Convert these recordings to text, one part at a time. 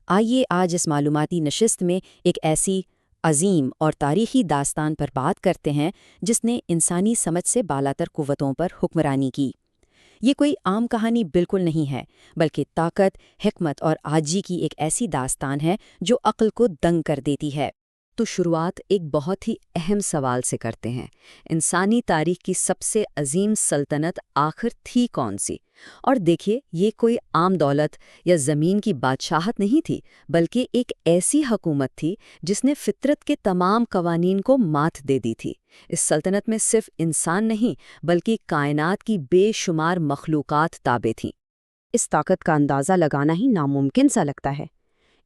آئیے آج اس معلوماتی نشست میں ایک ایسی عظیم اور تاریخی داستان پر بات کرتے ہیں جس نے انسانی سمجھ سے بالاتر قوتوں پر حکمرانی کی۔ یہ کوئی عام کہانی بالکل نہیں ہے، بلکہ طاقت، حکمت اور عاجزی کی ایک ایسی داستان ہے جو عقل کو دنگ کر دیتی ہے۔ تو شروعات ایک بہت ہی اہم سوال سے کرتے ہیں۔ انسانی تاریخ کی سب سے عظیم سلطنت آخر تھی کون سی؟ اور دیکھیے، یہ کوئی عام دولت یا زمین کی بادشاہت نہیں تھی، بلکہ ایک ایسی حکومت تھی جس نے فطرت کے تمام قوانین کو مات دے دی تھی۔ اس سلطنت میں صرف انسان نہیں، بلکہ کائنات کی بے شمار مخلوقات تابع تھیں۔ اس طاقت کا اندازہ لگانا ہی ناممکن سا لگتا ہے۔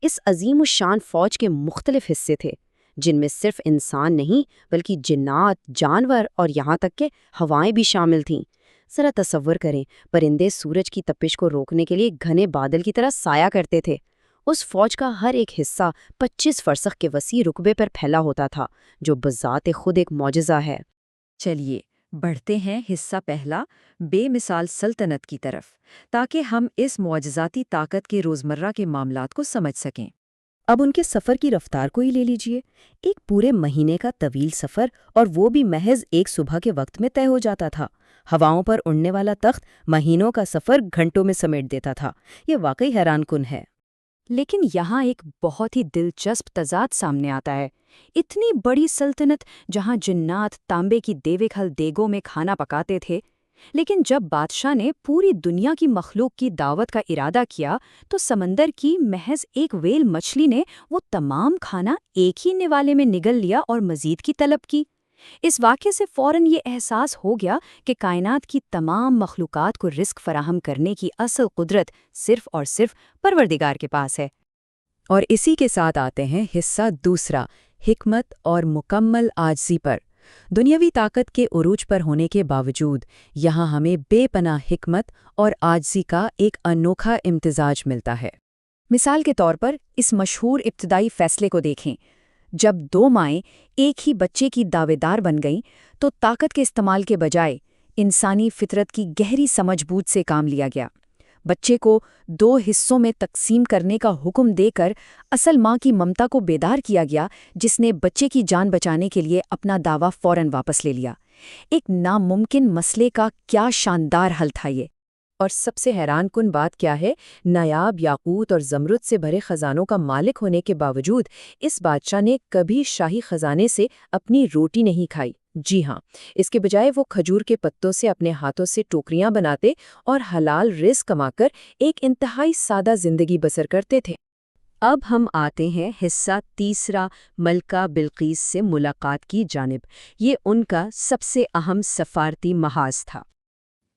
اس عظیم الشان فوج کے مختلف حصے تھے، جن میں صرف انسان نہیں بلکہ جنات، جانور اور یہاں تک کہ ہوائیں بھی شامل تھیں۔ ذرا تصور کریں، پرندے سورج کی تپش کو روکنے کے لیے گھنے بادل کی طرح سایہ کرتے تھے۔ اس فوج کا ہر ایک حصہ 25 فرسخ کے وسیع رقبے پر پھیلا ہوتا تھا، جو بذات خود ایک معجزہ ہے۔ چلیے بڑھتے ہیں حصہ پہلا، بے مثال سلطنت کی طرف، تاکہ ہم اس معجزاتی طاقت کے روزمرہ کے معاملات کو سمجھ سکیں۔ اب ان کے سفر کی رفتار کو ہی لے لیجئے، ایک پورے مہینے کا طویل سفر، اور وہ بھی محض ایک صبح کے وقت میں طے ہو جاتا تھا۔ ہواؤں پر اڑنے والا تخت مہینوں کا سفر گھنٹوں میں سمیٹ دیتا تھا۔ یہ واقعی حیران کن ہے۔ لیکن یہاں ایک بہت ہی دلچسپ تضاد سامنے آتا ہے۔ اتنی بڑی سلطنت جہاں جنات تانبے کی دیوے کھل دیگوں میں کھانا پکاتے تھے، لیکن جب بادشاہ نے پوری دنیا کی مخلوق کی دعوت کا ارادہ کیا تو سمندر کی محض ایک ویل مچھلی نے وہ تمام کھانا ایک ہی نوالے میں نگل لیا اور مزید کی طلب کی۔ اس واقعے سے فوراً یہ احساس ہو گیا کہ کائنات کی تمام مخلوقات کو رزق فراہم کرنے کی اصل قدرت صرف اور صرف پروردگار کے پاس ہے۔ اور اسی کے ساتھ آتے ہیں حصہ دوسرا، حکمت اور مکمل عاجزی پر۔ دنیاوی طاقت کے عروج پر ہونے کے باوجود یہاں ہمیں بے پناہ حکمت اور عاجزی کا ایک انوکھا امتزاج ملتا ہے۔ مثال کے طور پر اس مشہور ابتدائی فیصلے کو دیکھیں۔ جب دو مائیں ایک ہی بچے کی دعوے دار بن گئیں تو طاقت کے استعمال کے بجائے انسانی فطرت کی گہری سمجھ بوجھ سے کام لیا گیا۔ بچے کو دو حصوں میں تقسیم کرنے کا حکم دے کر اصل ماں کی ممتا کو بیدار کیا گیا، جس نے بچے کی جان بچانے کے لیے اپنا دعویٰ فوراً واپس لے لیا۔ ایک ناممکن مسئلے کا کیا شاندار حل تھا یہ! اور سب سے حیران کن بات کیا ہے، نایاب یاقوت اور زمرد سے بھرے خزانوں کا مالک ہونے کے باوجود اس بادشاہ نے کبھی شاہی خزانے سے اپنی روٹی نہیں کھائی۔ جی ہاں، اس کے بجائے وہ کھجور کے پتوں سے اپنے ہاتھوں سے ٹوکریاں بناتے اور حلال رزق کما کر ایک انتہائی سادہ زندگی بسر کرتے تھے۔ اب ہم آتے ہیں حصہ تیسرا، ملکہ بلقیس سے ملاقات کی جانب۔ یہ ان کا سب سے اہم سفارتی محاذ تھا۔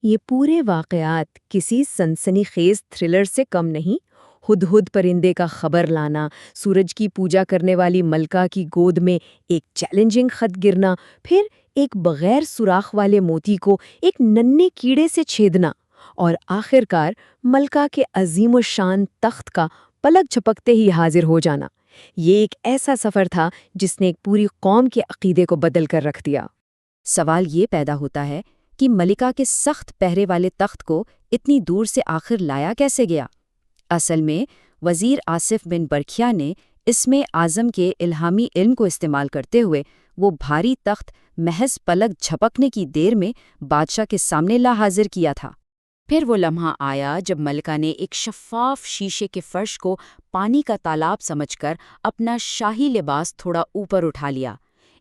یہ پورے واقعات کسی سنسنی خیز تھرلر سے کم نہیں۔ ہدہد پرندے کا خبر لانا، سورج کی پوجا کرنے والی ملکہ کی گود میں ایک چیلنجنگ خط گرنا، پھر ایک بغیر سوراخ والے موتی کو ایک ننھے کیڑے سے چھیدنا، اور آخرکار ملکہ کے عظیم الشان تخت کا پلک جھپکتے ہی حاضر ہو جانا۔ یہ ایک ایسا سفر تھا جس نے ایک پوری قوم کے عقیدے کو بدل کر رکھ دیا۔ سوال یہ پیدا ہوتا ہے کہ ملکہ کے سخت پہرے والے تخت کو اتنی دور سے آخر لایا کیسے گیا؟ اصل میں وزیر آصف بن برکھیا نے اسم اعظم کے الہامی علم کو استعمال کرتے ہوئے وہ بھاری تخت محض پلک جھپکنے کی دیر میں بادشاہ کے سامنے لا حاضر کیا تھا۔ پھر وہ لمحہ آیا جب ملکہ نے ایک شفاف شیشے کے فرش کو پانی کا تالاب سمجھ کر اپنا شاہی لباس تھوڑا اوپر اٹھا لیا۔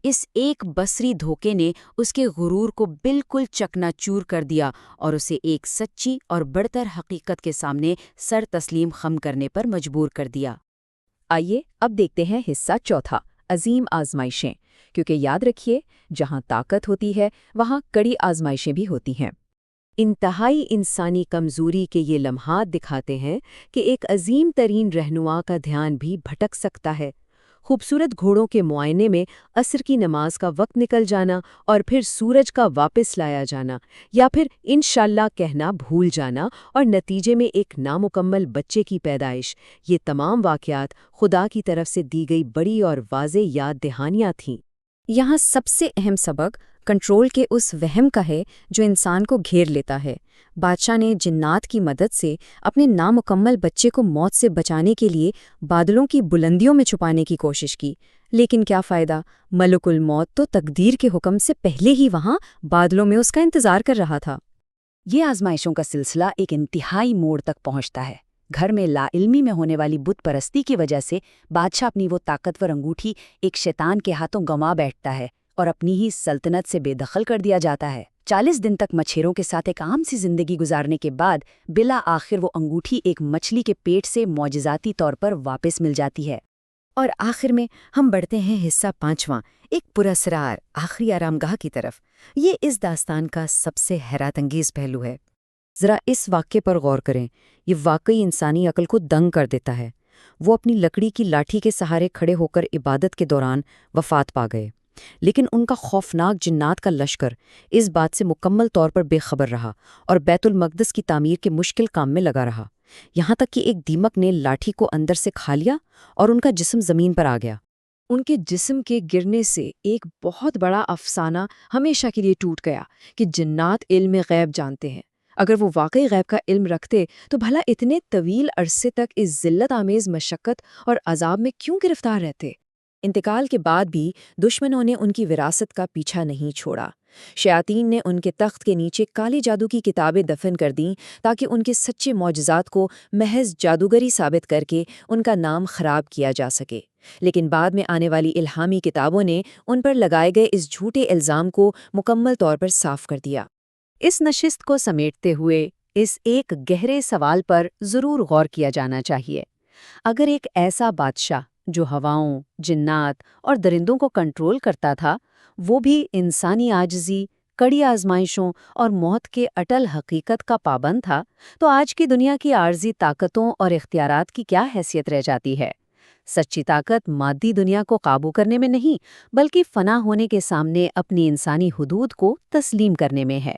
اس ایک بصری دھوکے نے اس کے غرور کو بالکل چکنا چور کر دیا اور اسے ایک سچی اور بڑھتر حقیقت کے سامنے سر تسلیم خم کرنے پر مجبور کر دیا۔ آئیے اب دیکھتے ہیں حصہ چوتھا، عظیم آزمائشیں، کیونکہ یاد رکھیے، جہاں طاقت ہوتی ہے وہاں کڑی آزمائشیں بھی ہوتی ہیں۔ انتہائی انسانی کمزوری کے یہ لمحات دکھاتے ہیں کہ ایک عظیم ترین رہنما کا دھیان بھی بھٹک سکتا ہے۔ خوبصورت گھوڑوں کے معائنے میں عصر کی نماز کا وقت نکل جانا اور پھر سورج کا واپس لایا جانا، یا پھر انشاءاللہ کہنا بھول جانا اور نتیجے میں ایک نامکمل بچے کی پیدائش، یہ تمام واقعات خدا کی طرف سے دی گئی بڑی اور واضح یاد دہانیاں تھیں۔ یہاں سب سے اہم سبق کنٹرول کے اس وہم کا ہے جو انسان کو گھیر لیتا ہے۔ بادشاہ نے جنات کی مدد سے اپنے نامکمل بچے کو موت سے بچانے کے لیے بادلوں کی بلندیوں میں چھپانے کی کوشش کی، لیکن کیا فائدہ؟ ملک الموت تو تقدیر کے حکم سے پہلے ہی وہاں بادلوں میں اس کا انتظار کر رہا تھا۔ یہ آزمائشوں کا سلسلہ ایک انتہائی موڑ تک پہنچتا ہے۔ گھر میں لا علمی میں ہونے والی بت پرستی کی وجہ سے بادشاہ اپنی وہ طاقتور انگوٹھی ایک شیطان کے ہاتھوں گنوا بیٹھتا ہے اور اپنی ہی سلطنت سے بے دخل کر دیا جاتا ہے۔ 40 دن تک مچھیروں کے ساتھ ایک عام سی زندگی گزارنے کے بعد بلا آخر وہ انگوٹھی ایک مچھلی کے پیٹ سے معجزاتی طور پر واپس مل جاتی ہے۔ اور آخر میں ہم بڑھتے ہیں حصہ 5واں، ایک پراسرار آخری آرامگاہ کی طرف۔ یہ اس داستان کا سب سے حیرت انگیز پہلو ہے۔ ذرا اس واقعے پر غور کریں، یہ واقعی انسانی عقل کو دنگ کر دیتا ہے۔ وہ اپنی لکڑی کی لاٹھی کے سہارے کھڑے ہو کر عبادت کے دوران وفات پا گئے، لیکن ان کا خوفناک جنات کا لشکر اس بات سے مکمل طور پر بے خبر رہا اور بیت المقدس کی تعمیر کے مشکل کام میں لگا رہا، یہاں تک کہ ایک دیمک نے لاٹھی کو اندر سے کھا لیا اور ان کا جسم زمین پر آ گیا۔ ان کے جسم کے گرنے سے ایک بہت بڑا افسانہ ہمیشہ کے لیے ٹوٹ گیا کہ جنات علم غیب جانتے ہیں۔ اگر وہ واقعی غیب کا علم رکھتے تو بھلا اتنے طویل عرصے تک اس ذلت آمیز مشقت اور عذاب میں کیوں گرفتار رہتے؟ انتقال کے بعد بھی دشمنوں نے ان کی وراثت کا پیچھا نہیں چھوڑا۔ شیاطین نے ان کے تخت کے نیچے کالے جادو کی کتابیں دفن کر دیں تاکہ ان کے سچے معجزات کو محض جادوگری ثابت کر کے ان کا نام خراب کیا جا سکے۔ لیکن بعد میں آنے والی الہامی کتابوں نے ان پر لگائے گئے اس جھوٹے الزام کو مکمل طور پر صاف کر دیا۔ اس نشست کو سمیٹتے ہوئے اس ایک گہرے سوال پر ضرور غور کیا جانا چاہیے۔ اگر ایک ایسا بادشاہ جو ہواؤں، جنات اور درندوں کو کنٹرول کرتا تھا، وہ بھی انسانی عاجزی، کڑی آزمائشوں اور موت کے اٹل حقیقت کا پابند تھا، تو آج کی دنیا کی عارضی طاقتوں اور اختیارات کی کیا حیثیت رہ جاتی ہے؟ سچی طاقت مادی دنیا کو قابو کرنے میں نہیں، بلکہ فنا ہونے کے سامنے اپنی انسانی حدود کو تسلیم کرنے میں ہے۔